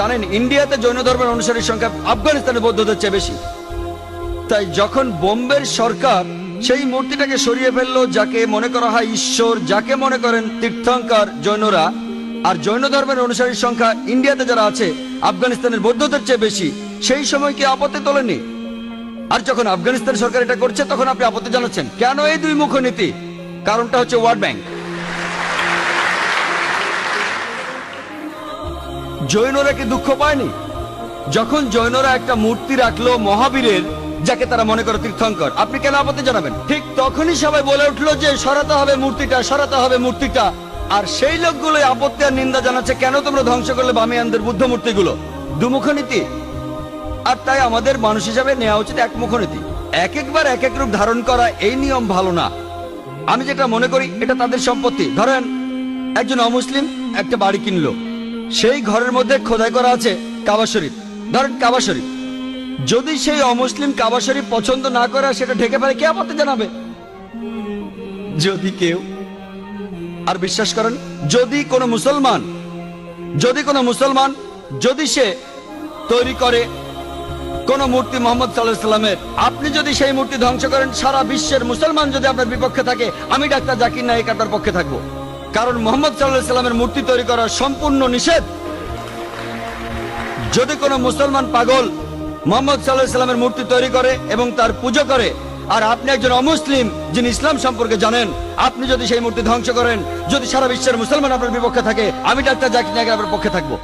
জানেন ইন্ডিয়াতে জৈন ধর্মের অনুসারীর সংখ্যা আফগানিস্তানের বৌদ্ধদের চেয়ে বেশি। তাই যখন বোম্বের সরকার সেই মূর্তিটাকে সরিয়ে ফেললো, যাকে মনে করা হয় ঈশ্বর, যাকে মনে করেন তীর্থঙ্কর জৈনরা, আর জৈন ধর্মের অনুসারীর সংখ্যা ইন্ডিয়াতে যারা আছে আফগানিস্তানের বৌদ্ধদের চেয়ে বেশি, সেই সময় কি আপত্তি তোলেননি? আর যখন আফগানিস্তান সরকার এটা করছে তখন আপনি আপত্তি জানাচ্ছেন কেন? এই দুই মুখ নীতি। কারণটা হচ্ছে ওয়ার্ল্ড ব্যাংক। জৈনরা কি দুঃখ পায়নি যখন জৈনরা একটা মূর্তি রাখলো মহাবীরের, যাকে তারা মনে করে তীর্থঙ্কর? আপনি কেন আপত্তি জানাবেন? ঠিক তখনই সবাই বলে উঠলো যে সরাতে হবে মূর্তিটা, সরাতে হবে মূর্তিটা। আর সেই লোকগুলো আপত্তি আর নিন্দা জানাচ্ছে কেন তোমরা ধ্বংস করলে বামিয়ানদের বুদ্ধ মূর্তিগুলো। দুমুখ নীতি। আর তাই আমাদের মানুষ হিসাবে নেওয়া উচিত একমুখ নীতি। এক একবার এক এক রূপ ধারণ করা, এই নিয়ম ভালো না। আমি যেটা মনে করি এটা তাদের সম্পত্তি। ধরেন একজন অমুসলিম একটা বাড়ি কিনলো, সেই ঘরের মধ্যে খোদাই করা আছে কাবা শরীফ। ধরেন কাবা শরীফ, যদি সেই অমুসলিম কাবা শরীফ পছন্দ না করে সেটা ঢেকে ফেলে, কে আপত্তি জানাবে? যদি কেউ, আর বিশ্বাস করেন যদি কোনো মুসলমান যদি সে তৈরি করে কোন মূর্তি মোহাম্মদ সাল্লাল্লাহু আলাইহি সাল্লামের, আপনি যদি সেই মূর্তি ধ্বংস করেন, সারা বিশ্বের মুসলমান যদি আপনার বিপক্ষে থাকে, আমি ডাক্তার জাকির নায়েক আপনার পক্ষে থাকবো। কারণ মোহাম্মদ সাল্লাল্লাহু আলাইহি সাল্লামের মূর্তি তৈরি করা সম্পূর্ণ নিষেধ। যদি কোনো মুসলমান পাগল মোহাম্মদ সাল্লাল্লাহু আলাইহি সাল্লামের মূর্তি তৈরি করে এবং তার পুজো করে, আর আপনি একজন অমুসলিম যিনি ইসলাম সম্পর্কে জানেন, আপনি যদি সেই মূর্তি ধ্বংস করেন, যদি সারা বিশ্বের মুসলমান আপনার বিপক্ষে থাকে, আমি ডাক্তার জাকির নায়েক আপনার পক্ষে থাকবো।